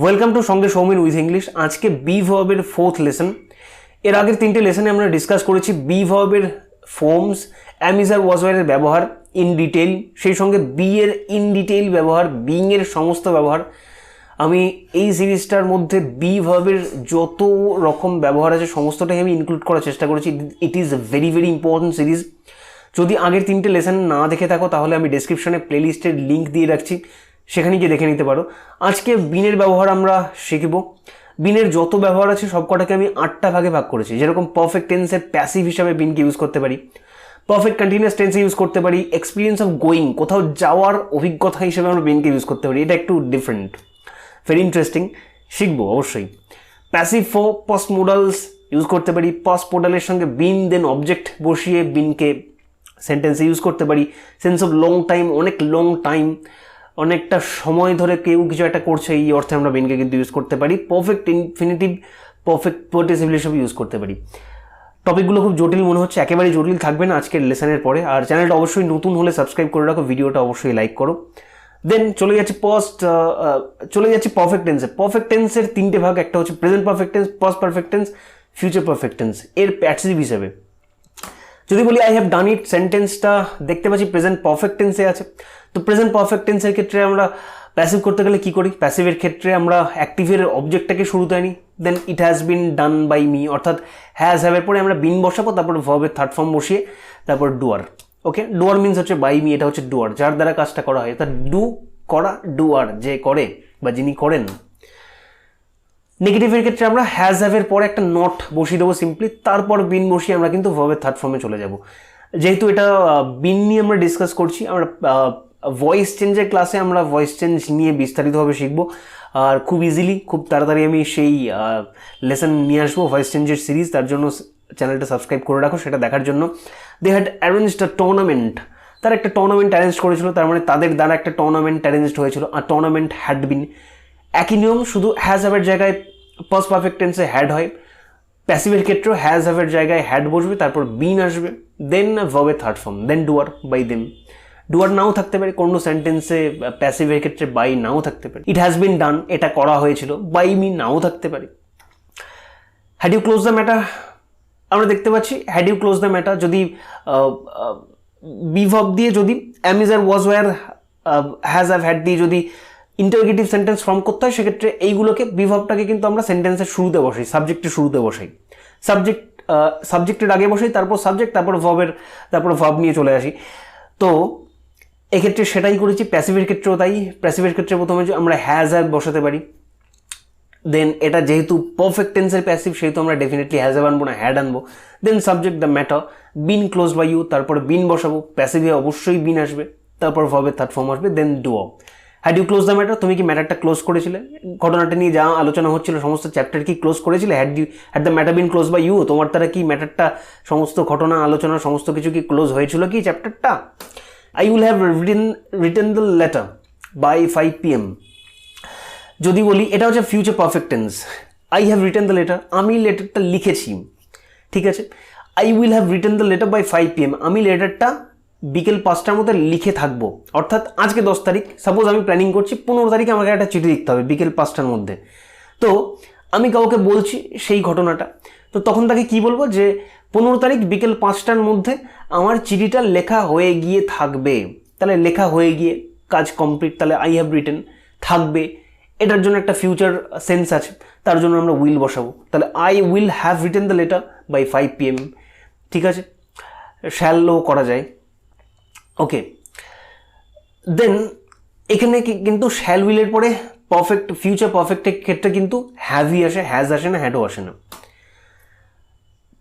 Welcome to সঙ্গে Soumin with English. আজকে B ভার্বের ফোর্থ লেসন। এর আগের তিনটে লেসনে আমরা ডিসকাস করেছি বি ভার্বের ফর্মস, অ্যাম ইজ আর ওয়াজ ওয়ারের ব্যবহার ইন ডিটেইল, সেই সঙ্গে বি এর ইন ডিটেইল ব্যবহার, বিং এর সমস্ত ব্যবহার। আমি এই সিরিজটার মধ্যে বি ভার্বের যত রকম ব্যবহার আছে সমস্তটাই আমি ইনক্লুড করার চেষ্টা করেছি। It is a very very important series. যদি আগের তিনটে লেসন না দেখে থাকো তাহলে আমি ডেসক্রিপশনে প্লেলিস্টের লিঙ্ক দিয়ে রাখছি, সেখানে গিয়ে দেখে নিতে পারো। আজকে বিনের ব্যবহার আমরা শিখব। বিনের যত ব্যবহার আছে সবকটাকে আমি 8টা ভাগে ভাগ করেছি। যেরকম পারফেক্ট টেন্সের প্যাসিভ হিসাবে বিনকে ইউজ করতে পারি, পারফেক্ট কন্টিনিউয়াস টেন্সে ইউজ করতে পারি, এক্সপিরিয়েন্স অফ গোয়িং কোথাও যাওয়ার অভিজ্ঞতা হিসেবে আমরা বিনকে ইউজ করতে পারি। এটা একটু ডিফারেন্ট, ভেরি ইন্টারেস্টিং, শিখবো অবশ্যই। Passive for past modals use করতে পারি, পাস্ট মডালের সঙ্গে বিন দেন অবজেক্ট বসিয়ে বিনকে সেন্টেন্সে ইউজ করতে পারি। সেন্স অফ লং টাইম, অনেক লং টাইম, অনেকটা সময় ধরে কেউ কিছু একটা করছে, এই অর্থে আমরা বিনকে কিন্তু ইউজ করতে পারি। পারফেক্ট ইনফিনিটিভ, পারফেক্ট পার্টিসিপল হিসেবে ইউজ করতে পারি। টপিকগুলো খুব জটিল মনে হচ্ছে, একেবারেই জটিল থাকবে না আজকের লেসনের পরে। আর চ্যানেলটা অবশ্যই নতুন হলে সাবস্ক্রাইব করে রাখো, ভিডিওটা অবশ্যই লাইক করো। দেন চলে যাচ্ছি পারফেক্ট টেন্সে। পারফেক্ট টেন্সের তিনটে ভাগ, একটা হচ্ছে present perfect tense, past perfect tense, future perfect tense. এর প্যাসিভ হিসেবে যদি বলি আই হ্যাভ ডান ইট, সেন্টেন্সটা দেখতে পাচ্ছি প্রেজেন্ট পারফেক্ট টেন্সে আছে। তো প্রেজেন্ট পারফেক্ট টেন্সের ক্ষেত্রে আমরা প্যাসিভ করতে গেলে কি করি? প্যাসিভের ক্ষেত্রে আমরা অ্যাক্টিভের অবজেক্টটাকে শুরুতে আনি, then it has been done by me, অর্থাৎ হ্যাজ হ্যাভের পরে আমরা বিন বসাবো, তারপর ভার্বের থার্ড ফর্ম বসিয়ে তারপর ডুয়ার। ওকে, ডুয়ার মিনস হচ্ছে বাই মি, এটা হচ্ছে ডুয়ার, যার দ্বারা কাজটা করা হয়। অর্থাৎ ডু করা, ডুয়ার যে করে বা যিনি করেন। নেগেটিভের ক্ষেত্রে আমরা হ্যাজ হ্যাভের পরে একটা নট বসিয়ে দেবো সিম্পলি, তারপর বিন বসিয়ে আমরা কিন্তু ভার্বের থার্ড ফর্মে চলে যাব। যেহেতু এটা বিন নিয়ে আমরা ডিসকাস করছি, আমরা ভয়েস চেঞ্জের ক্লাসে আমরা ভয়েস চেঞ্জ নিয়ে বিস্তারিতভাবে শিখবো। আর খুব ইজিলি, খুব তাড়াতাড়ি আমি সেই লেসন নিয়ে আসবো, ভয়েস চেঞ্জের সিরিজ। তার জন্য চ্যানেলটা সাবস্ক্রাইব করে রাখো সেটা দেখার জন্য। They had arranged a tournament, তারা একটা টুর্নামেন্ট অ্যারেঞ্জ করেছিল, তার মানে তাদের দ্বারা একটা টুর্নামেন্ট অ্যারেঞ্জড হয়েছিল। আর টুর্নামেন্ট হ্যাড বিন, একই নিয়ম, শুধু হ্যাজ হ্যাভের জায়গায় পাস্ট পারফেক্ট টেন্সে হ্যাড হয়। প্যাসিভের ক্ষেত্রেও হ্যাজ হ্যাভের জায়গায় হ্যাড বসবে, তারপর বিন আসবে, দেন ভার্বের third form, then doer by them. Doer নাও থাকতে পারে কোনো সেন্টেন্সে, প্যাসিভের ক্ষেত্রে বাই নাও থাকতে পারে। ইট হ্যাজ বিন ডান, এটা করা হয়েছিল, বাই মি নাও থাকতে পারে। Had you close the matter, আমরা দেখতে পাচ্ছি had you close the matter যদি বি ভার্ব দিয়ে, যদি am is are was were, has have had দিয়ে যদি ইন্টারোগেটিভ সেন্টেন্স ফর্ম করতে হয়, সেক্ষেত্রে এইগুলোকে বি ভার্বটাকে কিন্তু আমরা সেন্টেন্সের শুরুতে বসাই, সাবজেক্টের শুরুতে বসাই। সাবজেক্টের আগে বসাই, তারপর সাবজেক্ট, তারপর ভার্ব নিয়ে চলে আসি। তো এক্ষেত্রে সেটাই করেছি। প্যাসিভের ক্ষেত্রেও তাই। প্যাসিভের ক্ষেত্রে প্রথমে আমরা হ্যাজ হ্যাভ বসাতে পারি, দেন এটা যেহেতু পারফেক্ট টেন্সের প্যাসিভ সেহেতু আমরা ডেফিনেটলি হ্যাজ হ্যাভ আনবো না, হ্যাড আনবো। Then subject the matter, been close by you, তারপরে বিন বসাবো, প্যাসিভে অবশ্যই বিন আসবে, তারপর ভার্বের থার্ড ফর্ম আসবে, then do. Had you close the matter, তুমি কি ম্যাটারটা ক্লোজ করেছিলে? ঘটনাটা নিয়ে যা আলোচনা হচ্ছিল সমস্ত চ্যাপ্টার কি ক্লোজ করেছিলে? Had the matter been close by you, তোমার দ্বারা কি ম্যাটারটা, সমস্ত ঘটনা আলোচনা সমস্ত কিছু কি ক্লোজ হয়েছিল কি চ্যাপ্টারটা? I will have written the letter by 5 PM। যদি বলি এটা হচ্ছে future perfect tense. I have written the letter, আমি লেটারটা লিখেছি, ঠিক আছে। I will have written the letter by 5 PM, আমি লেটারটা বিকেল 5টার মধ্যে লিখে থাকবো। অর্থাৎ আজকে 10 তারিখ, সাপোজ আমি প্ল্যানিং করছি 15 তারিখে আমাকে একটা চিঠি লিখতে হবে বিকেল 5টার মধ্যে। তো আমি কাউকে বলছি সেই ঘটনাটা, তো তখন তাকে কি বলবো যে 15 তারিখ বিকেল 5টার মধ্যে আমার চিঠিটা লেখা হয়ে গিয়ে থাকবে। তাহলে লেখা হয়ে গিয়ে কাজ কমপ্লিট, তাহলে আই হ্যাভ রিটেন থাকবে, এটার জন্য একটা ফিউচার সেন্স আছে, তার জন্য আমরা উইল বসাবো। তাহলে I will have written the letter by 5 PM, ঠিক আছে। শ্যালও করা যায়। ওকে, দেন এখানে কিন্তু শ্যাল উইলের পরে পারফেক্ট ফিউচার পারফেক্টের ক্ষেত্রে কিন্তু হ্যাভই আসে, হ্যাজ আসে না, হ্যাডও আসে না।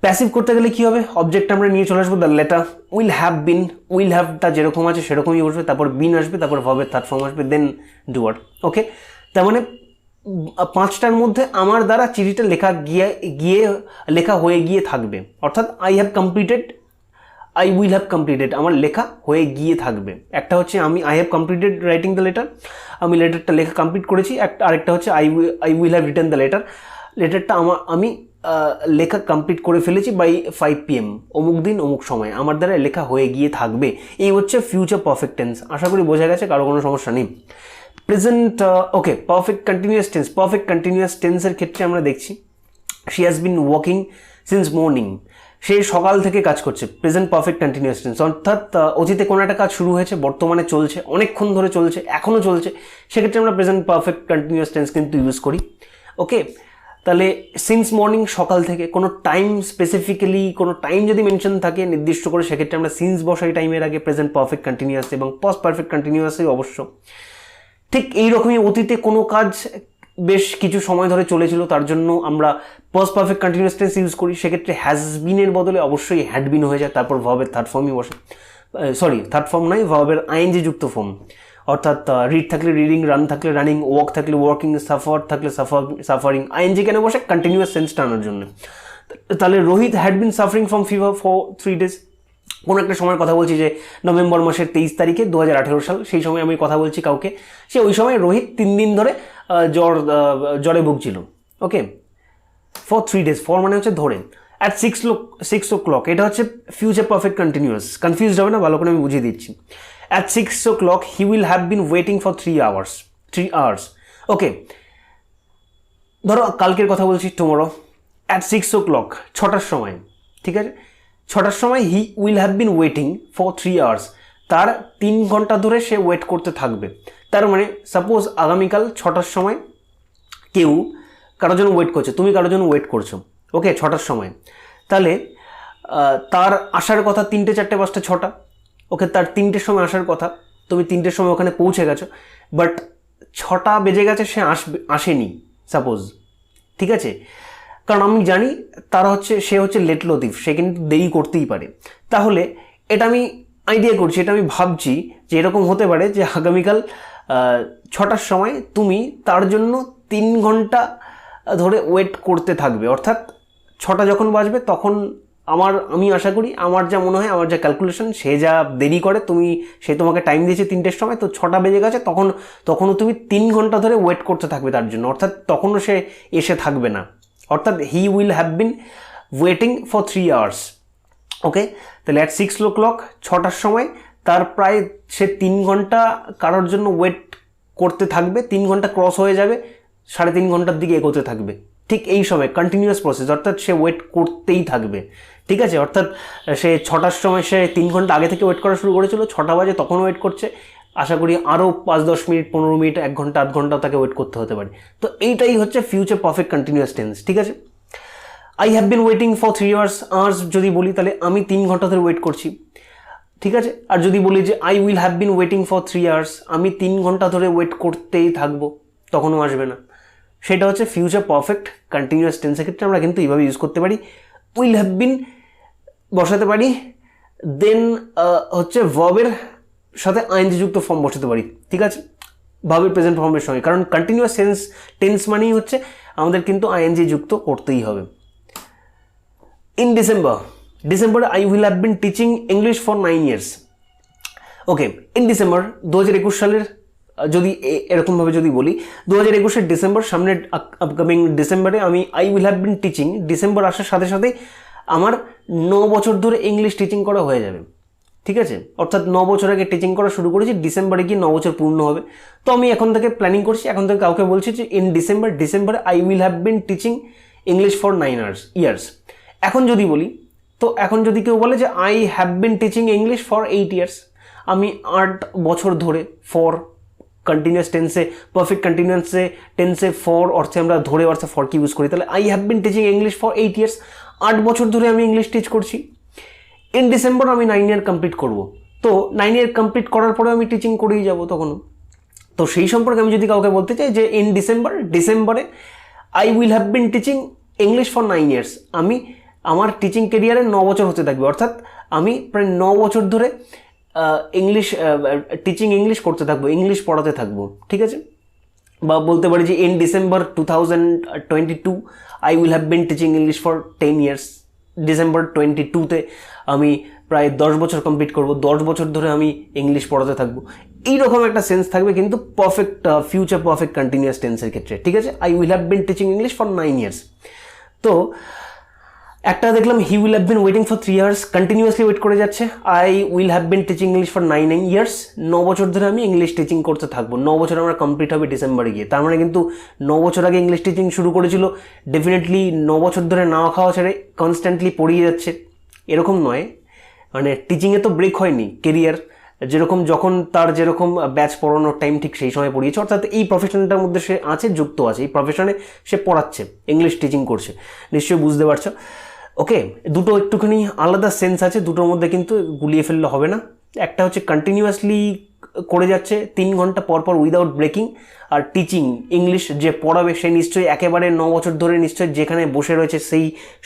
প্যাসিভ করতে গেলে কি হবে? অবজেক্ট আমরা নিয়ে চলে আসবো, the letter, will have been, will হ্যাভটা যেরকম আছে সেরকমই বসবে, তারপর বিন আসবে, তারপর ভার্বের থার্ড ফর্ম আসবে, দেন ডুয়ার। ওকে, তার মানে 5টার মধ্যে আমার দ্বারা চিঠিটা লেখা হয়ে গিয়ে থাকবে। অর্থাৎ I have completed, I will have completed, আমার লেখা হয়ে গিয়ে থাকবে। একটা হচ্ছে I have completed writing the letter, আমি লেটারটা লেখা কমপ্লিট করেছি। আরেকটা হচ্ছে I will have written the letter, লেটারটা আমি লেখা কমপ্লিট করে ফেলেছি বাই 5 PM, অমুক দিন অমুক সময় আমার দ্বারা লেখা হয়ে গিয়ে থাকবে। এই হচ্ছে ফিউচার পারফেক্ট টেন্স। আশা করি বোঝা গেছে, কারো কোনো সমস্যা নেই। প্রেজেন্ট ওকে, পারফেক্ট কন্টিনিউয়াস টেন্সের ক্ষেত্রে আমরা দেখছি she has been working since morning, সে সকাল থেকে কাজ করছে, প্রেজেন্ট পারফেক্ট কন্টিনিউয়াস টেন্স, অর্থাৎ অতীতে কোনো একটা কাজ শুরু হয়েছে, বর্তমানে চলছে, অনেকক্ষণ ধরে চলছে, এখনও চলছে, সেক্ষেত্রে আমরা প্রেজেন্ট পারফেক্ট কন্টিনিউয়াস টেন্স কিন্তু ইউজ করি। ওকে, তাহলে সিন্স মর্নিং সকাল থেকে, কোনো টাইম স্পেসিফিক্যালি কোনো টাইম যদি মেনশন থাকে নির্দিষ্ট করে, সেক্ষেত্রে আমরা সিন্স বসাই টাইমের আগে, প্রেজেন্ট পারফেক্ট কন্টিনিউয়াস এবং পাস্ট পারফেক্ট কন্টিনিউয়াসই অবশ্য। ঠিক এইরকমই অতীতে কোনো কাজ বেশ কিছু সময় ধরে চলেছিল, তার জন্য আমরা past perfect continuous tense use করি, সেক্ষেত্রে হ্যাজ বিনের বদলে অবশ্যই হ্যাড বিন হয়ে যায়, তারপর ভার্বের থার্ড ফর্মই বসে, থার্ড ফর্ম নয়, ভার্বের আইএনজি যুক্ত ফর্ম, অর্থাৎ রিড থাকলে রিডিং, রান থাকলে রানিং, ওয়ার্ক থাকলে ওয়ার্কিং, সাফার থাকলে সাফারিং, আইএনজি কেন বসে? কন্টিনিউয়াস সেন্স টানার জন্য। তাহলে Rohit had been suffering from fever for 3 days। কোনো একটা সময়ের কথা বলছি যে নভেম্বর মাসের 23 তারিখে 2018 সাল, সেই সময় আমি কথা বলছি কাউকে, সে ওই সময় রোহিত 3 দিন ধরে জ্বরে ভুগছিল। ওকে, ফর 3 days, ফর মানে হচ্ছে ধরে। অ্যাট 6 o'clock, এটা হচ্ছে ফিউচার পারফেক্ট কন্টিনিউয়াস, কনফিউজড হবে না, ভালো করে আমি বুঝিয়ে দিচ্ছি। At 6 o'clock he will have been waiting for 3 hours। ওকে, ধরো কালকের কথা বলছি, টুমরো। অ্যাট 6 o'clock, 6টার সময়, ঠিক আছে, 6টার সময় হি will have been waiting for 3 hours, তার 3 ঘন্টা ধরে সে ওয়েট করতে থাকবে। তার মানে সাপোজ আগামীকাল 6টার সময় কেউ কারোর জন্য ওয়েট করছে, তুমি কারোর জন্য ওয়েট করছো, ওকে, 6টার সময়, তাহলে তার আসার কথা 3টে 4টে 5টে 6টা, ওকে, তার 3টের সময় আসার কথা, তুমি 3টের সময় ওখানে পৌঁছে গেছো, বাট 6টা বেজে গেছে, সে আসেনি সাপোজ, ঠিক আছে, কারণ আমি জানি সে হচ্ছে লেট লতিফ, সে কিন্তু দেরি করতেই পারে। তাহলে এটা আমি আইডিয়া করছি, এটা আমি ভাবছি যে এরকম হতে পারে যে আগামীকাল 6টার সময় তুমি তার জন্য 3 ঘন্টা ধরে ওয়েট করতে থাকবে, অর্থাৎ 6টা যখন বাজবে তখন আমি আশা করি, আমার যা মনে হয়, আমার যা ক্যালকুলেশন, সে যা দেরি করে, সে তোমাকে টাইম দিয়েছে 3টের সময়, তো 6টা বেজে গেছে, তখনও তুমি 3 ঘন্টা ধরে ওয়েট করতে থাকবে তার জন্য, অর্থাৎ তখনও সে এসে থাকবে না, অর্থাৎ হি will have been waiting for 3 hours। ওকে, তাহলে অ্যাট 6 o'clock, 6টার সময় তার প্রায় সে 3 ঘন্টা কারোর জন্য ওয়েট করতে থাকবে, 3 ঘন্টা ক্রস হয়ে যাবে, 3.5 ঘন্টার দিকে এগোতে থাকবে, ঠিক এই সময় কন্টিনিউয়াস প্রসেস, অর্থাৎ সে ওয়েট করতেই থাকবে, ঠিক আছে, অর্থাৎ সে 6টার সময় সে 3 ঘন্টা আগে থেকে ওয়েট করা শুরু করেছিল, 6টা বাজে তখন ওয়েট করছে, আশা করি আরও 5-10 মিনিট, 15 মিনিট, 1 ঘন্টা, আধ ঘন্টাও তাকে ওয়েট করতে হতে পারে। তো এইটাই হচ্ছে ফিউচার পারফেক্ট কন্টিনিউয়াস টেন্স, ঠিক আছে। I have been waiting for 3 hours যদি বলি, তাহলে আমি 3 ঘন্টা ধরে ওয়েট করছি, ঠিক আছে। আর যদি বলি যে I will have been waiting for 3 hours, আমি 3 ঘন্টা ধরে ওয়েট করতেই থাকবো, তখনও আসবে না, সেটা হচ্ছে ফিউচার পারফেক্ট কন্টিনিউয়াস টেন্সের ক্ষেত্রে আমরা কিন্তু এইভাবে ইউজ করতে পারি। উইল হ্যাভ বিন বসাতে পারি, দেন হচ্ছে ভার্বের সাথে আইএনজি যুক্ত ফর্ম বসাতে পারি, ঠিক আছে, ভার্বের প্রেজেন্ট ফর্মের সঙ্গে, কারণ কন্টিনিউয়াস টেন্স মানেই হচ্ছে আমাদের কিন্তু আইএনজি যুক্ত করতেই হবে। ইন ডিসেম্বরে I will have been teaching English for 9 years। Okay, in December 2021 সালের যদি এরকমভাবে যদি বলি, 2021-এর ডিসেম্বর, সামনের আপকামিং ডিসেম্বরে আমি I will have been teaching, December আসার সাথে সাথেই আমার 9 বছর ধরে ইংলিশ টিচিং করা হয়ে যাবে, ঠিক আছে, অর্থাৎ 9 বছর আগে টিচিং করা শুরু করেছি, ডিসেম্বরে গিয়ে 9 বছর পূর্ণ হবে। তো আমি এখন থেকে প্ল্যানিং করছি, এখন থেকে কাউকে বলছি যে ইন ডিসেম্বরে I will have been teaching English for 9 years। এখন যদি বলি, তো এখন যদি কেউ বলে যে I have been teaching English for 8 years, আমি 8 বছর ধরে, ফর কন্টিনিউয়াস টেন্সে, পারফেক্ট কন্টিনিউয়াসে টেন্সে ফর অর্থে আমরা ধরে অর্থে ফর কি ইউজ করি, তাহলে I have been teaching English for 8 years, 8 বছর ধরে আমি ইংলিশ টিচ করছি। ইন ডিসেম্বর আমি 9 year কমপ্লিট করব, তো 9 year কমপ্লিট করার পরে আমি টিচিং করেই যাব তখনও। তো সেই সম্পর্কে আমি যদি কাউকে বলতে চাই যে ইন ডিসেম্বরে I will have been teaching English for 9 years, আমি আমার টিচিং কেরিয়ারে 9 বছর হতে থাকবে, অর্থাৎ আমি প্রায় 9 বছর ধরে ইংলিশ করতে থাকবো, ইংলিশ পড়াতে থাকবো, ঠিক আছে। বা বলতে পারি যে in December 2022 I will have been teaching English for 10 years, December 22-তে আমি প্রায় 10 বছর কমপ্লিট করব, 10 বছর ধরে আমি ইংলিশ পড়াতে থাকবো, এইরকম একটা সেন্স থাকবে কিন্তু পারফেক্ট ফিউচার পারফেক্ট কন্টিনিউয়াস টেন্সের ক্ষেত্রে, ঠিক আছে। I will have been teaching English for 9 years। তো একটা দেখলাম he will have been waiting for 3 years, continuously wait করে যাচ্ছে। I will have been teaching English for 9 years, 9 বছর ধরে আমি ইংলিশ টিচিং করতে থাকবো। 9 বছর আমার কমপ্লিট হবে ডিসেম্বরে গিয়ে। তার মানে কিন্তু 9 বছর আগে ইংলিশ টিচিং শুরু করেছিল, ডেফিনেটলি 9 বছর ধরে নাওয়া খাওয়া ছেড়ে কনস্ট্যান্টলি পড়িয়ে যাচ্ছে, এরকম নয়। মানে টিচিংয়ে তো ব্রেক হয়নি, কেরিয়ার যেরকম যখন তার যেরকম ব্যাচ পড়ানোর টাইম ঠিক সেই সময় পড়িয়েছে, অর্থাৎ এই প্রফেশনটার মধ্যে সে আছে, যুক্ত আছে, এই প্রফেশনে সে পড়াচ্ছে, ইংলিশ টিচিং করছে, নিশ্চয়ই বুঝতে পারছো। ওকে, দুটো একটুখানি আলাদা সেন্স আছে, দুটোর মধ্যে কিন্তু গুলিয়ে ফেললে হবে না। একটা হচ্ছে কন্টিনিউয়াসলি করে যাচ্ছে 3 ঘন্টা পর পর উইদাউট ব্রেকিং, আর টিচিং ইংলিশ যে পড়াবে সে নিশ্চয়ই একেবারে 9 বছর ধরে নিশ্চয়ই যেখানে বসে রয়েছে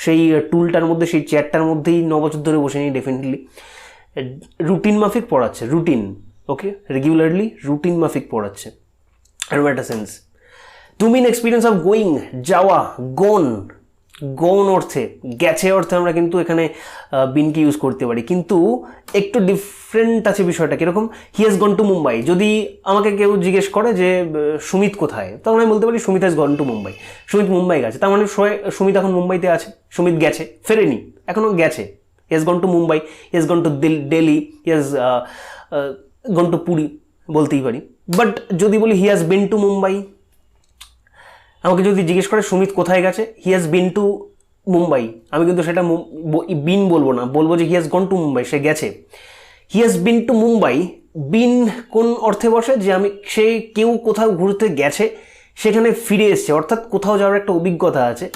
সেই টুলটার মধ্যে, সেই চেয়ারটার মধ্যেই 9 বছর ধরে বসে নেই, ডেফিনেটলি রুটিন মাফিক পড়াচ্ছে, রুটিন, ওকে, রেগুলারলি রুটিন মাফিক পড়াচ্ছে। এরকম একটা sense. To mean experience of going, যাওয়া, গন অর্থে, গেছে অর্থে আমরা কিন্তু এখানে বিনকে ইউজ করতে পারি, কিন্তু একটু ডিফারেন্ট আছে বিষয়টা। কীরকম? হি হ্যাজ গন টু মুম্বাই। যদি আমাকে কেউ জিজ্ঞেস করে যে সুমিত কোথায়, তখন আমি বলতে পারি Sumit has gone to Mumbai, Sumit Mumbai গেছে। তার মানে সুমিত এখন মুম্বাইতে আছে, সুমিত গেছে, ফেরেনি, এখনও গেছে। He has gone to Mumbai, he has gone to Delhi, he has gone to Puri বলতেই পারি। বাট যদি বলি he has been to Mumbai, আমাকে যদি জিজ্ঞেস করে সুমিত কোথায় গেছে, he has been to Mumbai, আমি কিন্তু সেটা বিন বলবো না, বলবো যে he has gone to Mumbai, সে গেছে। He has been to Mumbai, been কোন অর্থে বসে? যে সে কেউ কোথাও ঘুরতে গেছে, সেখানে ফিরে এসছে, অর্থাৎ কোথাও যাওয়ার একটা অভিজ্ঞতা আছে।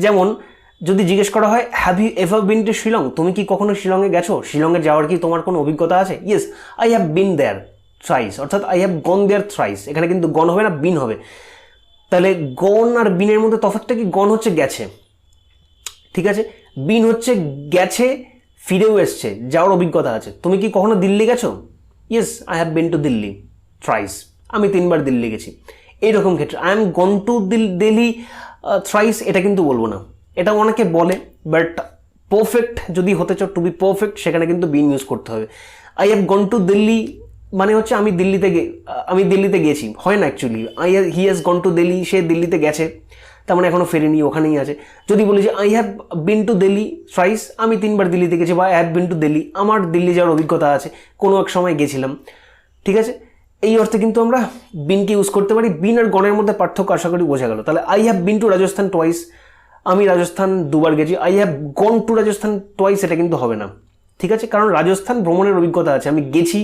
যেমন যদি জিজ্ঞেস করা হয় have you ever been to Shillong, তুমি কি কখনো শিলংয়ে গেছো, শিলংয়ে যাওয়ার কি তোমার কোনো অভিজ্ঞতা আছে? Yes, I have been there thrice, অর্থাৎ I have gone there thrice. এখানে কিন্তু গন হবে না, বিন হবে। তাহলে গন আর বিনের মধ্যে তফাৎটা কি? গন হচ্ছে গেছে, ঠিক আছে, বিন হচ্ছে গেছে, ফিরেও এসছে, যাওয়ার অভিজ্ঞতা আছে। তুমি কি কখনো দিল্লি গেছো? Yes, I have been to Delhi thrice, আমি 3 বার দিল্লি গেছি। এইরকম ক্ষেত্রে I am gone to Delhi thrice, এটা কিন্তু বলবো না। এটা অনেকে বলে, বাট পারফেক্ট যদি হতে চাও, টু বি পারফেক্ট, সেখানে কিন্তু বিন ইউজ করতে হবে। I have gone to Delhi মানে হচ্ছে আমি দিল্লিতে গেছি, হয় না actually. He has gone to Delhi, সে দিল্লিতে গেছে, তার মানে এখনও ফেরেনি, ওখানেই আছে। যদি বলি যে I have been to Delhi thrice, আমি 3 বার দিল্লিতে গেছি, বা I have been to Delhi, আমার দিল্লি যাওয়ার অভিজ্ঞতা আছে, কোনো এক সময় গেছিলাম, ঠিক আছে। এই অর্থে কিন্তু আমরা বিনকে ইউজ করতে পারি। বিন আর গনের মধ্যে পার্থক্য আশা করি বোঝা গেল। তাহলে I have been two Rajasthan twice, আমি রাজস্থান 2 বার গেছি। I have gone two Rajasthan twice, এটা কিন্তু হবে না, ঠিক আছে, কারণ রাজস্থান ভ্রমণের অভিজ্ঞতা আছে, আমি গেছি,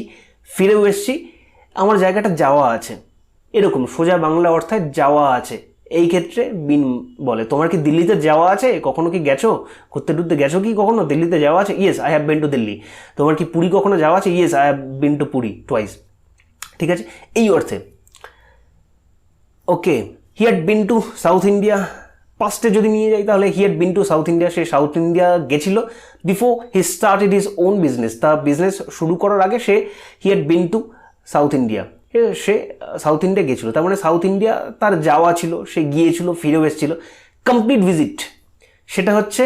ফিরেও এসছি, আমার জায়গাটা যাওয়া আছে, এরকম সোজা বাংলা অর্থাৎ যাওয়া আছে। এই ক্ষেত্রে বিন বলে। তোমার কি দিল্লিতে যাওয়া আছে? কখনো কি গেছো? ঘুরতে টুরতে গেছো কি কখনো? দিল্লিতে যাওয়া আছে? Yes, I have been to Delhi. তোমার কি পুরী কখনো যাওয়া আছে? Yes, I have been to Puri twice, ঠিক আছে, এই অর্থে। Okay, he had been to South India, পাস্টে যদি নিয়ে যাই তাহলে he had been to South India, সে সাউথ ইন্ডিয়া গেছিল before he started his own business, তার বিজনেস শুরু করার আগে he had been to South India, সে সাউথ ইন্ডিয়া গেছিলো, তার মানে সাউথ ইন্ডিয়া তার যাওয়া ছিল, সে গিয়েছিল, ফিরেও এসেছিল। কমপ্লিট ভিজিট, সেটা হচ্ছে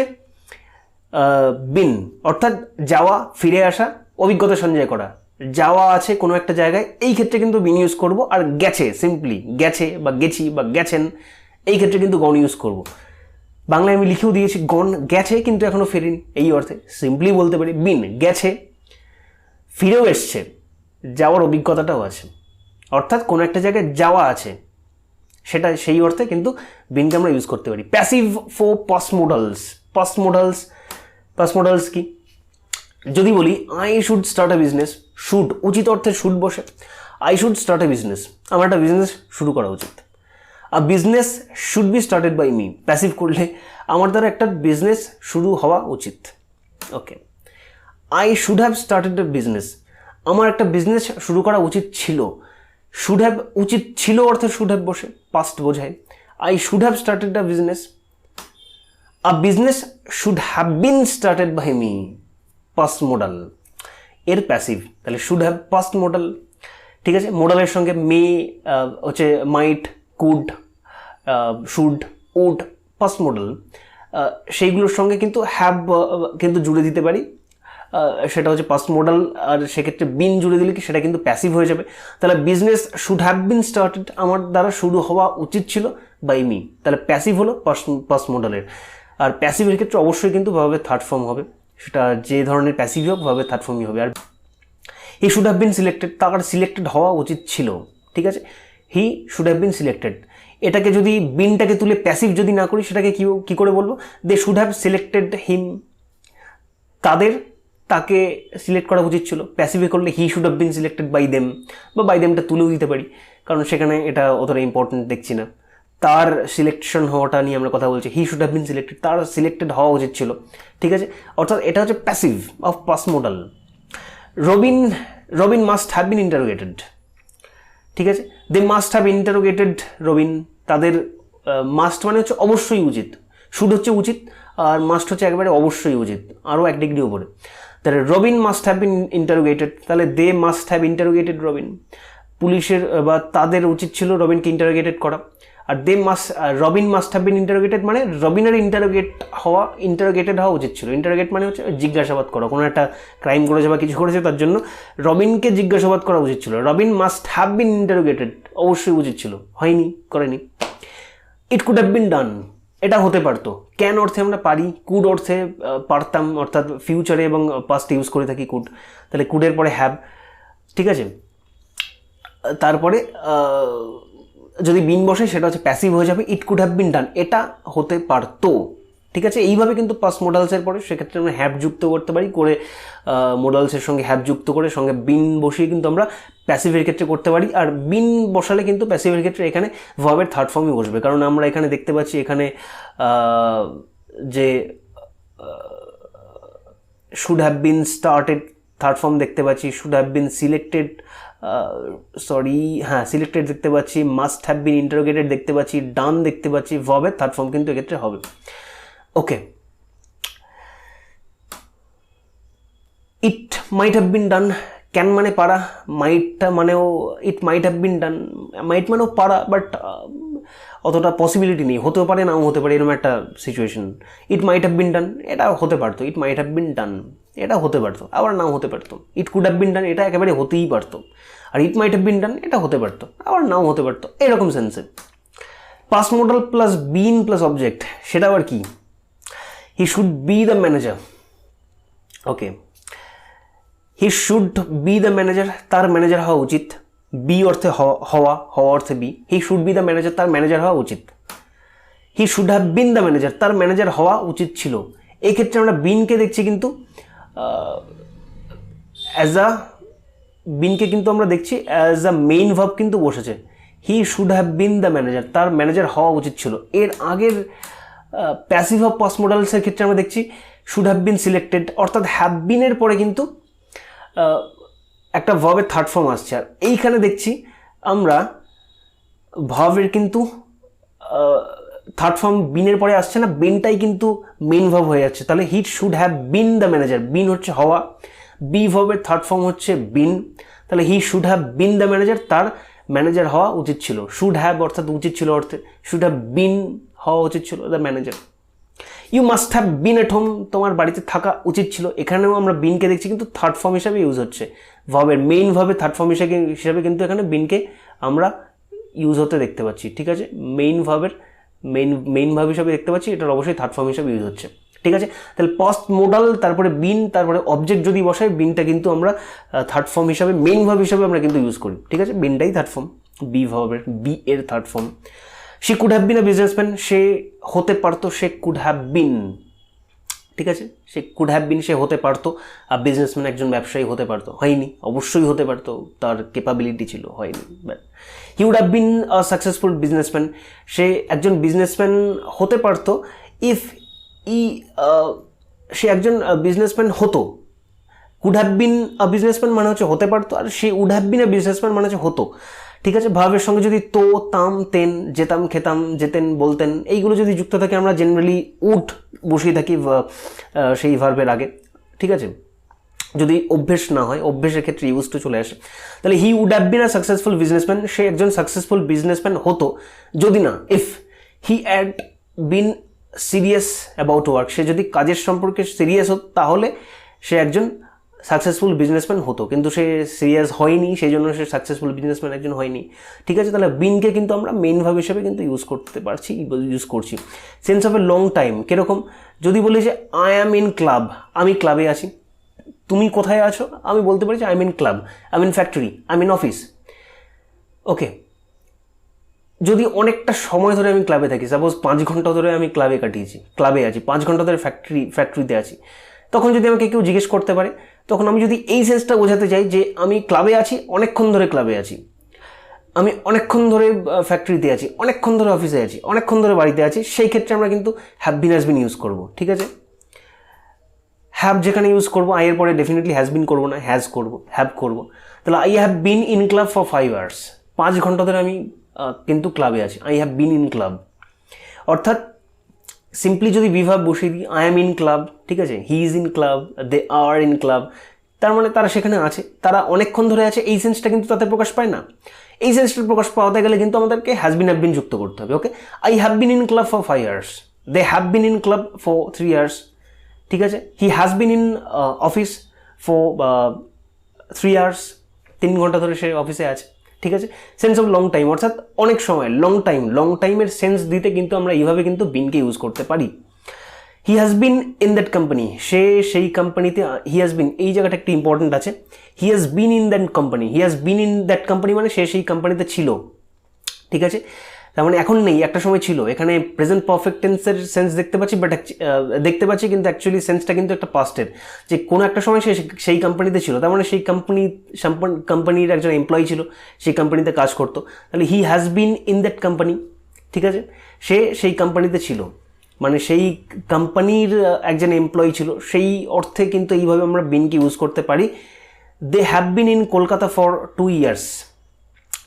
বিন, অর্থাৎ যাওয়া, ফিরে আসা, অভিজ্ঞতা সঞ্চয় করা। যাওয়া আছে কোনো একটা জায়গায়, এই ক্ষেত্রে কিন্তু বিন ইউজ করবো। আর গেছে, সিম্পলি গেছে বা গেছি বা গেছেন, এই ক্ষেত্রে কিন্তু গন ইউজ করবো। বাংলায় আমি লিখেও দিয়েছি গন, গেছে কিন্তু এখনও ফেরেনি, এই অর্থে সিম্পলি বলতে পারি বিন গেছে, ফিরেও এসছে, যাওয়ার অভিজ্ঞতাটাও আছে, অর্থাৎ কোনো একটা জায়গায় যাওয়া আছে, সেটা সেই অর্থে কিন্তু বিনকে আমরা ইউজ করতে পারি। প্যাসিভ ফর পাস্ট মডালস কি? যদি বলি I should start a business, should উচিত অর্থে শুড বসে, I should start a business, আমার একটা বিজনেস শুরু করা উচিত। A business should be started by me, passive করলে আমার দ্বারা একটা বিজনেস শুরু হওয়া উচিত। Okay, I should have started a business, আমার একটা বিজনেস শুরু করা উচিত ছিল। শুড হ্যাভ উচিত ছিল অর্থে শুড হ্যাভ বসে, পাস্ট বোঝায়। I should have started a business, a business should have been started by me, past modal এর প্যাসিভ। তাহলে শুড হ্যাভ পাস্ট মডাল, ঠিক আছে। মডালের সঙ্গে মে হচ্ছে might, could, should, would, past modal, সেইগুলোর সঙ্গে কিন্তু হ্যাভ কিন্তু জুড়ে দিতে পারি, সেটা হচ্ছে পাস্ট মডাল। আর সেক্ষেত্রে বিন জুড়ে দিলে কি সেটা কিন্তু প্যাসিভ হয়ে যাবে। তাহলে business should have been started, আমার দ্বারা শুরু হওয়া উচিত ছিল, বাই মি, তাহলে প্যাসিভ হলো পাস্ট মডালের। আর প্যাসিভের ক্ষেত্রে অবশ্যই কিন্তু ভার্বের থার্ড ফর্ম হবে, সেটা যে ধরনের প্যাসিভই হোক ভার্বের থার্ড ফর্মই হবে। আর he should have been selected, তার সিলেক্টেড হওয়া উচিত ছিল, ঠিক আছে, he should have been selected. এটাকে যদি বিনটাকে তুলে প্যাসিভ যদি না করি সেটাকে কী করে বলবো? They should have selected him, তাকে সিলেক্ট করা উচিত ছিল। প্যাসিভে করলে he should have been selected by them, বা বাই দেমটা তুলেও দিতে পারি, কারণ সেখানে এটা অতটা ইম্পর্টেন্ট দেখছি না। তার সিলেকশন হওয়াটা নিয়ে আমরা কথা বলছি, he should have been selected, তার সিলেক্টেড হওয়া উচিত ছিল, ঠিক আছে। অর্থাৎ এটা হচ্ছে passive of past modal. Robin must have been interrogated, ঠিক আছে, they must have interrogated Robin, তাদের মাস্ট মানে হচ্ছে অবশ্যই উচিত, শুড হচ্ছে উচিত, আর মাস্ট হচ্ছে একেবারে অবশ্যই উচিত, আরও এক ডিগ্রি উপরে। তাহলে Robin must have been interrogated, তাহলে they must have interrogated Robin, পুলিশের বা তাদের উচিত ছিল রবিনকে ইন্টারোগেটেড করা। আর Robin must have been interrogated মানে রবিনের ইন্টারোগেটেড হওয়া উচিত ছিল। ইন্টারোগেট মানে হচ্ছে জিজ্ঞাসাবাদ করা, কোনো একটা ক্রাইম করেছে বা কিছু করেছে তার জন্য রবিনকে জিজ্ঞাসাবাদ করা উচিত ছিল। রবিন মাস্ট হ্যাভ বিন ইন্টারোগেটেড, অবশ্যই উচিত ছিল, হয়নি, করেনি। ইট কুড হ্যাভ বিন ডান, এটা হতে পারতো। ক্যান অর্থে আমরা পারি, কুড অর্থে পারতাম, অর্থাৎ ফিউচারে এবং পাস্টে ইউজ করে থাকি কুড, তাহলে কুডের পরে হ্যাভ, ঠিক আছে। তারপরে যদি বিন বসে সেটা হচ্ছে প্যাসিভ হয়ে যাবে, ইট কুড হ্যাভ বিন ডান, এটা হতে পারতো, ঠিক আছে। এইভাবে কিন্তু পাস্ট মোডালসের পরে সেক্ষেত্রে আমরা হ্যাভ যুক্ত করতে পারি, করে মোডালসের সঙ্গে হ্যাভ যুক্ত করে সঙ্গে বিন বসিয়ে কিন্তু আমরা প্যাসিভের ক্ষেত্রে করতে পারি। আর বিন বসালে কিন্তু প্যাসিভের ক্ষেত্রে এখানে ভার্বের থার্ড ফর্মই বসবে, কারণ আমরা এখানে দেখতে পাচ্ছি এখানে যে should have been started third form দেখতে পাচ্ছি, should have been selected, selected দেখতে পাচ্ছি, মাস্ট হ্যাভ বিন ইন্টারোগেটেড দেখতে পাচ্ছি, ডান দেখতে পাচ্ছি, ভার্বের থার্ড ফর্ম কিন্তু এক্ষেত্রে হবে। Okay, it might have been done, can মানে পারা, মাইটটা মানেও ইট মাইট হ্যাভ বিন ডান, মাইট মানেও পারা, বাট অতটা পসিবিলিটি নেই, হতেও পারে নাও হতে পারে, এরকম একটা situation. It might have been ডান, এটা হতে পারতো, ইট মাইট হ্যাভ বিন ডান, এটা হতে পারতো, আবার নাও হতে পারতো। ইট কুড হ্যাভ বিন ডান, এটা একেবারে হতেই পারতো, আর ইট মাইট হ্যাভ বিন ডান এটা হতে পারতো, আবার নাও হতে পারতো, এরকম সেন্সে। Past model plus been plus object, সেটা আবার কি? He should be the manager, okay, he should be the manager, তার ম্যানেজার হওয়া উচিত, বি অর্থে হওয়া, হওয়া অর্থে be, he should be the manager, তার ম্যানেজার হওয়া উচিত। He should have been the manager, তার ম্যানেজার হওয়া উচিত ছিল। এই ক্ষেত্রে আমরা বিনকে দেখছি কিন্তু বিনকে কিন্তু আমরা দেখছি অ্যাজ আ মেইন ভার্ব কিন্তু বসেছে। হি should have been the manager, তার ম্যানেজার হওয়া উচিত ছিল। এর আগের প্যাসিভ অফ পাস্ট মডেলসের ক্ষেত্রে আমরা দেখছি শুড হ্যাভ বিন সিলেক্টেড, অর্থাৎ হ্যাভ বিনের পরে কিন্তু একটা ভার্বের থার্ড ফর্ম আসছে। আর এইখানে দেখছি আমরা ভার্বের কিন্তু থার্ড ফর্ম বিনের পরে আসছে না, বিনটাই কিন্তু মেইন ভার্ব হয়ে যাচ্ছে। তাহলে he should have been the manager, been হচ্ছে হওয়া, বি ভার্বের থার্ড ফর্ম হচ্ছে বিন, তাহলে he should have been the manager, তার ম্যানেজার হওয়া উচিত ছিল। শুড হ্যাভ অর্থাৎ উচিত ছিল অর্থে, শুড হ্যাভ বিন হওয়া উচিত ছিল the manager. You must have been at home, তোমার বাড়িতে থাকা উচিত ছিল। এখানেও আমরা বিনকে দেখছি কিন্তু থার্ড ফর্ম হিসাবে ইউজ হচ্ছে, ভার্বের মেইন ভার্বের থার্ড ফর্ম হিসাবে কিন্তু এখানে বিনকে আমরা ইউজ হতে দেখতে পাচ্ছি, ঠিক আছে। মেইন ভার্বের মেইন ভার্ব হিসাবে দেখতে পাচ্ছি, এটার অবশ্যই থার্ড ফর্ম হিসাবে ইউজ হচ্ছে, ঠিক আছে। তাহলে পাস্ট মোডাল তারপরে বিন তারপরে অবজেক্ট যদি বসাই, বিনটা কিন্তু আমরা থার্ড ফর্ম হিসাবে মেইন ভার্ব হিসাবে আমরা কিন্তু ইউজ করি, ঠিক আছে। বিনটাই থার্ড ফর্ম, বি ভার্বের বি এর থার্ড ফর্ম। সে could have been a businessman, সে হতে পারতো, সে কুড হ্যাভ বিন, ঠিক আছে। সে কুড হ্যাভ বিন, সে হতে পারতো, আর বিজনেসম্যান একজন ব্যবসায়ী হতে পারতো, হয়নি, অবশ্যই হতে পারতো, তার ক্যাপাবিলিটি ছিল, হয়নি। He would have been a successful businessman, সে একজন বিজনেসম্যান হতে পারতো ইফ সে একজন বিজনেসম্যান হতো। Could have been a businessman মানে হচ্ছে হতে পারতো, আর সে would have been a businessman মানে হচ্ছে হতো, ঠিক আছে। ভার্বের সঙ্গে যদি তো, তাম, তেন, যেতাম, খেতাম, যেতেন, বলতেন, এইগুলো যদি যুক্ত থাকে আমরা জেনারেলি উড বসিয়ে থাকি সেই ভার্বের আগে, ঠিক আছে। যদি অভ্যেস না হয়, অভ্যেসের ক্ষেত্রে ইউজ টু চলে আসে। তাহলে he would have been a successful businessman, সে একজন সাকসেসফুল বিজনেসম্যান হতো যদি না, if he had been serious about work, সে যদি কাজের সম্পর্কে সিরিয়াস হতো তাহলে সে একজন সাকসেসফুল বিজনেসম্যান হতো, কিন্তু সে সিরিয়াস হয়নি, সেই জন্য সে সাকসেসফুল বিজনেসম্যান একজন হয়নি। ঠিক আছে, তাহলে বিনকে কিন্তু আমরা মেইন ভাব হিসেবে কিন্তু ইউজ করতে পারছি, ইউজ করছি। Sense of a long time কীরকম, যদি বলি যে আই অ্যাম ইন ক্লাব, আমি ক্লাবে আছি, তুমি কোথায় আছো, আমি বলতে পারি যে I am in club, I am in factory, I am in office. Okay, যদি অনেকটা সময় ধরে আমি ক্লাবে থাকি, সাপোজ 5 ঘন্টা ধরে আমি ক্লাবে কাটিয়েছি, ক্লাবে আছি 5 ঘন্টা ধরে ফ্যাক্টরিতে আছি, তখন যদি আমাকে কেউ জিজ্ঞেস করতে পারে, তখন আমি যদি এই সেন্সটা বোঝাতে চাই যে আমি ক্লাবে আছি, অনেকক্ষণ ধরে ক্লাবে আছি, আমি অনেকক্ষণ ধরে ফ্যাক্টরিতে আছি, অনেকক্ষণ ধরে অফিসে আছি, অনেকক্ষণ ধরে বাড়িতে আছি, সেই ক্ষেত্রে আমরা কিন্তু have been has been use করবো। ঠিক আছে, হ্যাভ যেখানে ইউজ করবো, আই এর পরে ডেফিনেটলি হ্যাজ বিন করবো না, হ্যাজ করবো, হ্যাভ করবো। তাহলে I have been in club for 5 hours, 5 ঘন্টা ধরে আমি কিন্তু ক্লাবে আছি, I have been in club. অর্থাৎ সিম্পলি যদি বিভাব বসিয়ে দিই, আই এম ইন ক্লাব, ঠিক আছে, he is in club, they are in club, তার মানে তারা সেখানে আছে, তারা অনেকক্ষণ ধরে আছে, এই সেন্সটা কিন্তু তাতে প্রকাশ পায় না। এই সেন্সটার প্রকাশ পাওয়াতে গেলে কিন্তু আমাদেরকে হ্যাজ বিন হ্যাভ বিন যুক্ত করতে হবে। Okay, I have been in club for 5 hours, they have been in club for 3 hours, ঠিক আছে, he has been in office for 3 hours, 3 ঘন্টা ধরে সে অফিসে আছে। ঠিক আছে, সেন্স অফ লং টাইম, অর্থাৎ অনেক সময়, লং টাইমের সেন্স দিতে কিন্তু আমরা এইভাবে কিন্তু বিনকে ইউজ করতে পারি। He has been in that company, সে সেই কোম্পানিতে, হি হ্যাজ বিন, এই জায়গাটা একটু ইম্পর্টেন্ট আছে, he has been in that company, he has been in that company মানে সে সেই কোম্পানিতে ছিল। ঠিক আছে, তার মানে এখন নেই, একটা সময় ছিল। এখানে প্রেজেন্ট পারফেক্ট টেন্সের সেন্স দেখতে পাচ্ছি, বাট কিন্তু অ্যাকচুয়ালি সেন্সটা কিন্তু একটা পাস্টের, যে কোনো একটা সময় সে সেই কোম্পানিতে ছিল, তার মানে সেই কোম্পানির একজন এমপ্লয়ি ছিল, সেই কোম্পানিতে কাজ করতো। তাহলে he has been in that company, ঠিক আছে, সে সেই কোম্পানিতে ছিল, মানে সেই কোম্পানির একজন এমপ্লয়ি ছিল, সেই অর্থে কিন্তু এইভাবে আমরা বিনকে ইউজ করতে পারি। They have been in Kolkata for 2 years,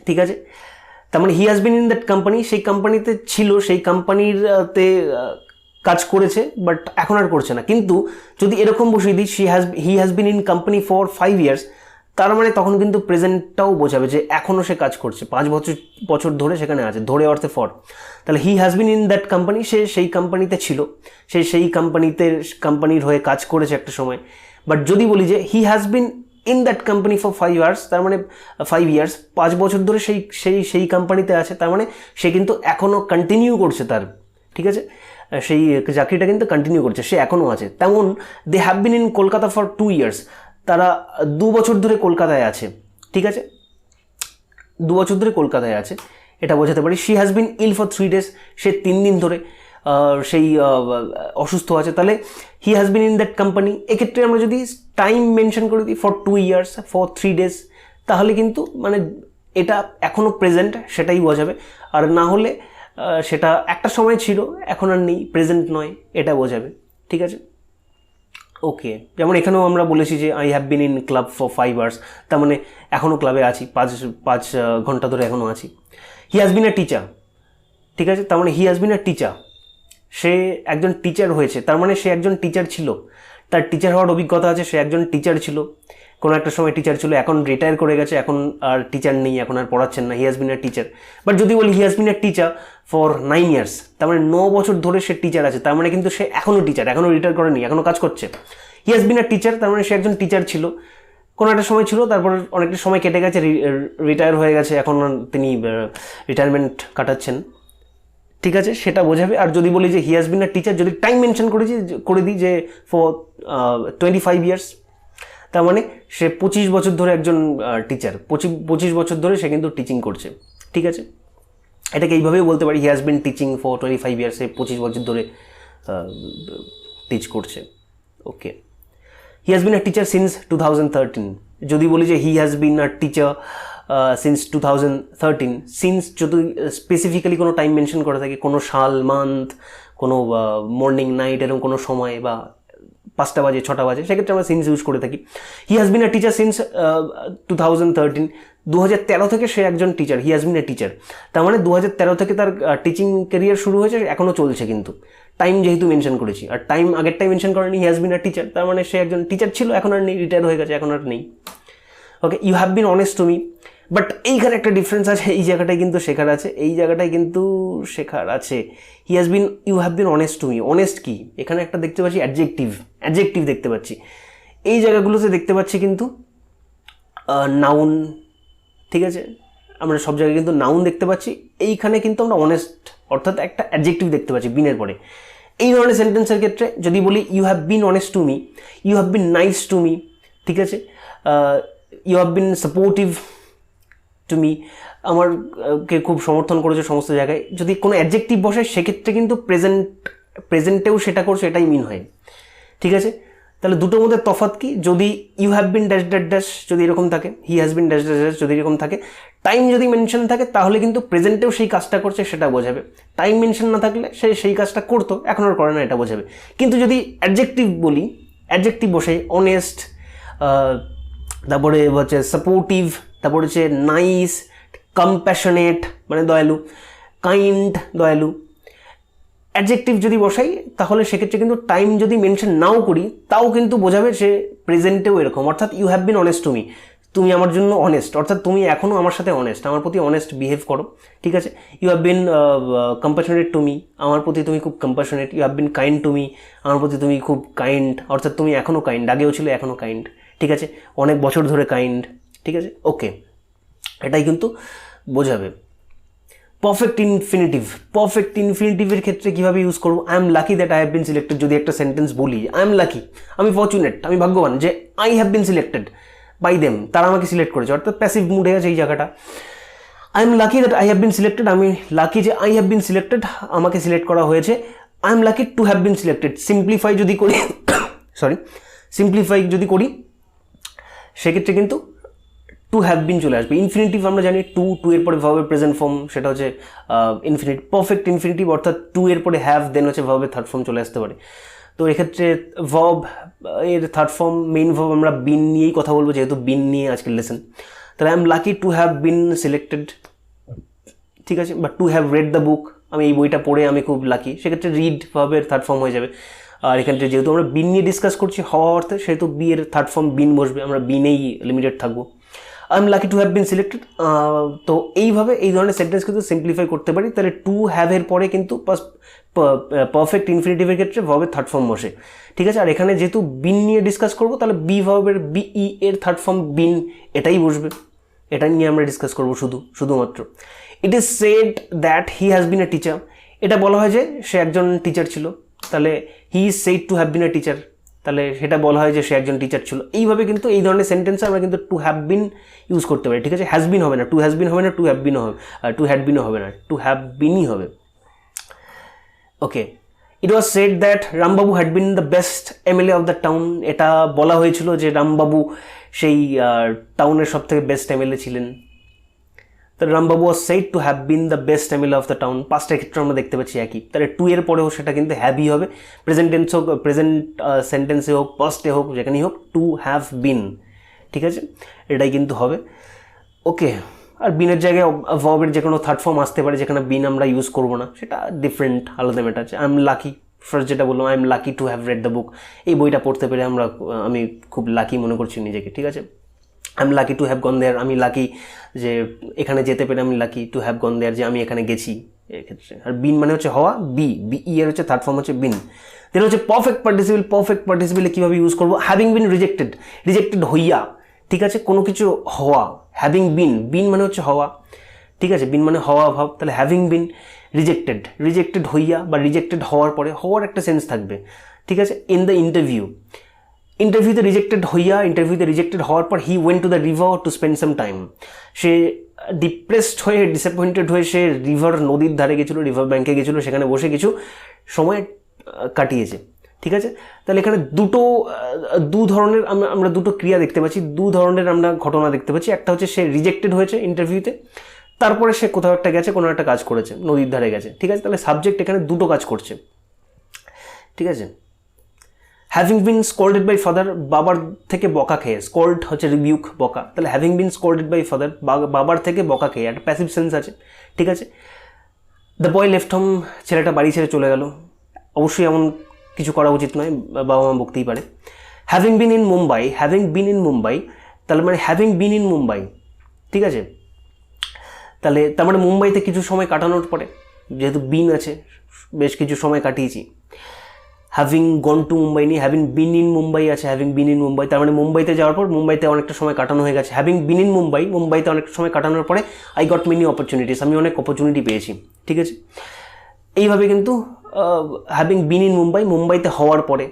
ঠিক আছে, তার মানে he has been in that company, সেই কোম্পানিতে ছিল, সেই কোম্পানিতে কাজ করেছে, বাট এখন আর করছে না। কিন্তু যদি এরকম বসিয়ে দিই হি has been in company for 5 years, তার মানে তখন কিন্তু প্রেজেন্টটাও বোঝাবে যে এখনও সে কাজ করছে, 5 বছর ধরে সেখানে আছে, ধরে অর্থে ফর। তাহলে he has been in that company, সে সেই কোম্পানিতে ছিল, সে সেই কোম্পানির হয়ে কাজ করেছে একটা সময়। বাট যদি বলি যে he has been in that company for 5 years, তার মানে 5 ইয়ার্স, 5 বছর ধরে সেই কোম্পানিতে আছে, তার মানে সে কিন্তু এখনও কন্টিনিউ করছে তার, ঠিক আছে, সেই চাকরিটা কিন্তু কন্টিনিউ করছে, সে এখনও আছে। তেমন they have been in Kolkata for 2 years, তারা 2 বছর ধরে কলকাতায় আছে, ঠিক আছে, 2 বছর ধরে কলকাতায় আছে, এটা বোঝাতে পারি। She has been ill for 3 days, সে 3 দিন ধরে সেই অসুস্থ আছে, তাহলে he has been in that company. এক্ষেত্রে আমরা যদি টাইম মেনশন করে দিই ফর 2 ইয়ার্স ফর 3 ডেজ, তাহলে কিন্তু মানে এটা এখনও প্রেজেন্ট সেটাই বোঝাবে, আর না হলে সেটা একটা সময় ছিল এখন আর নেই, প্রেজেন্ট নয়, এটা বোঝাবে। ঠিক আছে, ওকে, যেমন এখানেও আমরা বলেছি যে I have been in club for 5 hours, তার মানে এখনও ক্লাবে আছি, 5 ঘন্টা ধরে এখনও আছি। হি হ্যাজ বিন আ টিচার, ঠিক আছে, তার মানে he has been a teacher, সে একজন টিচার হয়েছে, তার মানে সে একজন টিচার ছিল, তার টিচার হওয়ার অভিজ্ঞতা আছে, সে একজন টিচার ছিল, কোনো একটা সময় টিচার ছিল, এখন রিটায়ার করে গেছে, এখন আর টিচার নেই, এখন আর পড়াচ্ছেন না, হি has been a teacher. But যদি বলি he has been a teacher for 9 years, তার মানে 9 বছর ধরে সে টিচার আছে, তার মানে কিন্তু সে এখনও টিচার, এখনও রিটায়ার করেনি, এখনও কাজ করছে। হি হ্যাজ বিন আ টিচার, তার মানে সে একজন টিচার ছিল, কোনো একটা সময় ছিল, তারপর অনেকটা সময় কেটে গেছে, রিটায়ার হয়ে গেছে, এখন তিনি রিটায়ারমেন্ট কাটাচ্ছেন, ঠিক আছে, সেটা বোঝাবে। আর যদি বলি যে he has been a teacher, যদি টাইম মেনশন করে দিই যে ফর 25 ইয়ার্স, তার মানে সে 25 বছর ধরে একজন টিচার, 25 বছর ধরে সে কিন্তু টিচিং করছে, ঠিক আছে, এটাকে এইভাবেই বলতে পারি, he has been teaching for 25 years, সে 25 বছর ধরে টিচ করছে। Okay, he has been a teacher since 2013, যদি বলি যে he has been a teacher since 2013, since যদি স্পেসিফিক্যালি কোনো টাইম মেনশন করে থাকে, কোনো সাল, মান্থ, কোনো মর্নিং, নাইট, এরকম কোনো সময়, বা 5টা বাজে, 6টা বাজে, সেক্ষেত্রে আমরা সিন্স ইউজ করে থাকি। হি has been a teacher since 2013, 2013 থেকে সে একজন teacher, he has been a teacher, তার মানে 2013 থেকে তার টিচিং ক্যারিয়ার শুরু হয়েছে, এখনও চলছে, কিন্তু টাইম যেহেতু মেনশন করেছি, আর টাইম আগের টাইম মেনশন করেনি, হি হ্যাজ বিন আ টিচার, তার মানে সে একজন টিচার ছিল, এখন আর নেই, রিটায়ার হয়ে গেছে, এখন আর নেই। Okay, you have been honest to me, but এইখানে একটা ডিফারেন্স আছে, এই জায়গাটায় কিন্তু শেখার আছে, he has been, you have been honest to me, honest কি, এখানে একটা দেখতে পাচ্ছি অ্যাডজেক্টিভ দেখতে পাচ্ছি, এই জায়গাগুলোতে দেখতে পাচ্ছি কিন্তু নাউন, ঠিক আছে, আমরা সব জায়গায় কিন্তু নাউন দেখতে পাচ্ছি। এইখানে কিন্তু আমরা অনেস্ট অর্থাৎ একটা অ্যাডজেক্টিভ দেখতে পাচ্ছি বিনের পরে। এই ধরনের সেন্টেন্সের ক্ষেত্রে যদি বলি you have been honest to me, you have been nice to me, ঠিক আছে, you have been supportive to me, আমারকে খুব সমর্থন করেছে সমস্ত জায়গায়, যদি কোনো অ্যাডজেক্টিভ বসে সেক্ষেত্রে কিন্তু প্রেজেন্টেও সেটা করছে, এটাই মিন হয়, ঠিক আছে। তাহলে দুটোর মধ্যে তফাৎ কি? যদি you have been dash dash dash যদি এরকম থাকে, he has been dash dash dash যদি এরকম থাকে, টাইম যদি মেনশন থাকে তাহলে কিন্তু প্রেজেন্টেও সেই কাজটা করছে সেটা বোঝাবে। টাইম মেনশন না থাকলে সে সেই কাজটা করতো, এখন আর করে না, এটা বোঝাবে। কিন্তু যদি অ্যাডজেক্টিভ বলি, অ্যাডজেক্টিভ বসে অনেস্ট, তারপরে হচ্ছে সাপোর্টিভ, তারপরে হচ্ছে নাইস, কম্প্যাশনেট মানে দয়ালু, কাইন্ড দয়ালু, অ্যাডজেক্টিভ যদি বসাই তাহলে সেক্ষেত্রে কিন্তু টাইম যদি মেনশন নাও করি তাও কিন্তু বোঝাবে সে প্রেজেন্টেও এরকম। অর্থাৎ you have been honest to me, তুমি আমার জন্য অনেস্ট, অর্থাৎ তুমি এখনও আমার সাথে অনেস্ট, আমার প্রতি অনেস্ট বিহেভ করো, ঠিক আছে। You have been compassionate to me, আমার প্রতি তুমি খুব compassionate. You have been kind to me, আমার প্রতি তুমি খুব কাইন্ড, অর্থাৎ তুমি এখনও কাইন্ড, আগেও ছিল এখনও কাইন্ড, ঠিক আছে, অনেক বছর ধরে কাইন্ড, ঠিক আছে। ওকে, এটাই কিন্তু বোঝাবে। পারফেক্ট ইনফিনিটিভ, পারফেক্ট ইনফিনিটিভের ক্ষেত্রে কীভাবে ইউজ করবো? I am lucky that I have been selected. যদি একটা সেন্টেন্স বলি আই এম লাকি, আমি ফরচুনেট, আমি ভাগ্যবান যে I have been selected by them, তারা আমাকে সিলেক্ট করেছে, অর্থাৎ প্যাসিভ মুডে আছে এই জায়গাটা। I am lucky that I have been selected, আমি লাকি যে আই হ্যাভ বিন সিলেক্টেড, আমাকে সিলেক্ট করা হয়েছে। I am lucky to have been selected, simplify যদি করি সিম্পলিফাই যদি করি সেক্ষেত্রে কিন্তু টু হ্যাভ বিন চলে আসবে। ইনফিনিটিভ আমরা জানি টু এর পরে ভার্বের প্রেজেন্ট ফর্ম, সেটা হচ্ছে ইনফিনিটিভ। পারফেক্ট ইনফিনিটিভ অর্থাৎ টু এর পরে হ্যাভ, দেন হচ্ছে ভার্বের থার্ড ফর্ম চলে আসতে পারে। তো এক্ষেত্রে ভার্ব এর থার্ড ফর্ম, মেইন ভার্ব আমরা বিন নিয়েই কথা বলবো, যেহেতু বিন নিয়ে আজকের লেসন। তাহলে I am lucky to have been selected, ঠিক আছে, বা to have read the book, আমি এই বইটা পড়ে আমি খুব লাকি, সেক্ষেত্রে রিড ভার্বের থার্ড ফর্ম হয়ে যাবে। আর এখানে যেহেতু আমরা বিন নিয়ে ডিসকাস করছি হওয়া অর্থে, সেহেতু বি এর থার্ড ফর্ম বিন বসবে, আমরা বিনেই লিমিটেড থাকবো। I am lucky to have been selected. তো এইভাবে এই ধরনের সেন্টেন্স কিন্তু সিম্পলিফাই করতে পারি। তাহলে টু হ্যাভের পরে কিন্তু পারফেক্ট ইনফিনিটিভের ক্ষেত্রে ভার্বের থার্ড ফর্ম বসে, ঠিক আছে। আর এখানে যেহেতু বিন নিয়ে ডিসকাস করবো, তাহলে বি ভার্বের বিই এর থার্ড ফর্ম বিন, এটাই বসবে, এটা নিয়ে আমরা ডিসকাস করবো শুধুমাত্র। It is said that he has bin a teacher, এটা বলা হয় যে সে একজন টিচার ছিল, তাহলে he is said to have bin a teacher, তাহলে সেটা বলা হয় যে সে একজন টিচার ছিল। এইভাবে কিন্তু এই ধরনের সেন্টেন্সে আমরা কিন্তু টু হ্যাভ বিন ইউজ করতে পারি, ঠিক আছে। হ্যাজ বিন হবে না, টু হ্যাজ বিন হবে না, টু হ্যাভ বিনও হবে, টু হ্যাড বিনও হবে না, টু হ্যাভ বিনই হবে। Okay, it was said that Rambabu had been the best MLA of the town, এটা বলা হয়েছিল যে রামবাবু সেই টাউনের সব থেকে বেস্ট এমএলএ ছিলেন। তো Rambabu was said to have been the best MLA of the town, পাস্টের ক্ষেত্রে আমরা দেখতে পাচ্ছি একই। তাহলে টু এর পরেও সেটা কিন্তু হ্যাভই হবে, প্রেজেন্ট টেন্স হোক, প্রেজেন্ট সেন্টেন্সে হোক, পাস্টে হোক, যেখানেই হোক টু হ্যাভ বিন, ঠিক আছে, এটাই কিন্তু হবে। ওকে, আর বিনের জায়গায় ভার্বের যে কোনো থার্ড ফর্ম আসতে পারে, যেখানে বিন আমরা ইউজ করবো না, সেটা ডিফারেন্ট, আলাদা ম্যাটার আছে। আই এম লাকি, ফার্স্ট যেটা বললাম, I am lucky to have read the book, এই বইটা পড়তে পেরে আমি খুব লাকি মনে করছি নিজেকে, ঠিক আছে। I am lucky to have gone there, আমি লাকি যে এখানে যেতে পেরে, আমি lucky to have gone there যে আমি এখানে গেছি, এক্ষেত্রে। আর বিন মানে হচ্ছে হওয়া, বিই এর হচ্ছে থার্ড ফর্ম হচ্ছে বিন। দেন হচ্ছে পারফেক্ট পার্টিসিপেল, পারফেক্ট পার্টিসিপেলে কীভাবে ইউজ করবো? হ্যাভিং বিন রিজেক্টেড হইয়া, ঠিক আছে, কোনো কিছু হওয়া, হ্যাভিং বিন মানে হচ্ছে হওয়া, ঠিক আছে, বিন মানে হওয়া ভাব, তাহলে হ্যাভিং বিন রিজেক্টেড হইয়া বা রিজেক্টেড হওয়ার পরে হওয়ার একটা সেন্স থাকবে, ঠিক আছে। ইন দ্য ইন্টারভিউতে রিজেক্টেড হইয়া, ইন্টারভিউতে রিজেক্টেড হওয়ার পর he went to the river to spend some time, say depressed হয়ে, ডিসঅ্যাপয়েন্টেড হয়ে সে নদীর ধারে গেছিলো, রিভার ব্যাঙ্কে গেছিলো, সেখানে বসে কিছু সময় কাটিয়েছে, ঠিক আছে। তাহলে এখানে দু ধরনের আমরা দুটো ক্রিয়া দেখতে পাচ্ছি, দু ধরনের আমরা ঘটনা দেখতে পাচ্ছি। একটা হচ্ছে সে রিজেক্টেড হয়েছে ইন্টারভিউতে, তারপরে সে কোথাও একটা গেছে, কোনো একটা কাজ করেছে, নদীর ধারে গেছে, ঠিক আছে। তাহলে সাবজেক্ট এখানে দুটো কাজ করছে, ঠিক আছে। Having been scolded by father, বাবার থেকে বকা খেয়ে, স্কোল্ড হচ্ছে রিবিউক, বকা, তাহলে having been scolded by father, বাবার থেকে বকা খেয়ে, একটা প্যাসিভ সেন্স আছে, ঠিক আছে। দ্য বয় লেফট হোম, ছেলেটা বাড়ি ছেড়ে চলে গেল, অবশ্যই এমন কিছু করা উচিত নয়, বাবা মা বকতেই পারে। হ্যাভিং বিন ইন মুম্বাই, তাহলে মানে হ্যাভিং বিন ইন মুম্বাই, ঠিক আছে। তাহলে তার মানে মুম্বাইতে কিছু সময় কাটানোর পরে, যেহেতু বিন আছে, বেশ কিছু সময় কাটিয়েছি। হ্যাভিং গন টু মুম্বাই নিয়ে হ্যাভিং বিন ইন মুম্বাই আছে, হ্যাভিং বিন ইন মুম্বাই তার মানে মুম্বাইতে যাওয়ার পর মুম্বাইতে অনেকটা সময় কাটানো হয়ে গেছে। হ্যাভিং বিন ইন মুম্বাই, মুম্বাইতে অনেকটা সময় কাটানোর পরে আই গট মেনি অপরচুনিটিস, আমি অনেক অপরচুনিটি পেয়েছি, ঠিক আছে। এইভাবে কিন্তু হ্যাভিং বিন ইন মুম্বাই, মুম্বাইতে হওয়ার পরে,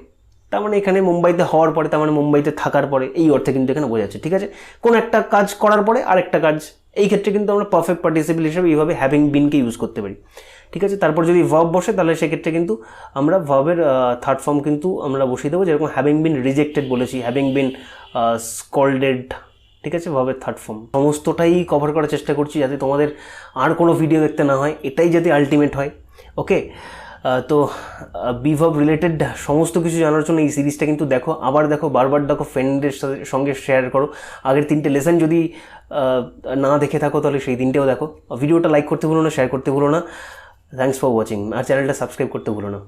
তার মানে এখানে মুম্বাইতে হওয়ার পরে তার মানে মুম্বাইতে থাকার পরে, এই অর্থে কিন্তু এখানে বোঝাচ্ছে, ঠিক আছে। কোন একটা কাজ করার পরে আরেকটা কাজ, এই ক্ষেত্রে কিন্তু আমরা পারফেক্ট পার্টিসিপল হিসেবে এইভাবে হ্যাভিং বিনকে ইউজ করতে পারি, ঠিক আছে। তারপর যদি ভার্ব বসে তাহলে সেক্ষেত্রে কিন্তু আমরা ভার্বের থার্ড ফর্ম কিন্তু আমরা বসিয়ে দেবো, যেরকম হ্যাভিং বিন রিজেক্টেড বলেছি, হ্যাভিং বিন স্কল্ডেড, ঠিক আছে, ভার্বের থার্ড ফর্ম। সমস্তটাই কভার করার চেষ্টা করছি যাতে তোমাদের আর কোনো ভিডিও দেখতে না হয়, এটাই যাতে আলটিমেট হয়, ওকে। তো বিভার্ব রিলেটেড সমস্ত কিছু জানার জন্য এই সিরিজটা কিন্তু দেখো, আবার দেখো, বারবার দেখো, ফ্রেন্ডদের সঙ্গে শেয়ার করো। আগের 3টে লেসন যদি না দেখে থাকো তাহলে সেই 3টেও দেখো। ভিডিওটা লাইক করতে ভুলো না, শেয়ার করতে ভুলো না। থ্যাঙ্কস ফর ওয়াচিং, আর চ্যানেলটা সাবস্ক্রাইব করতে ভুলো না।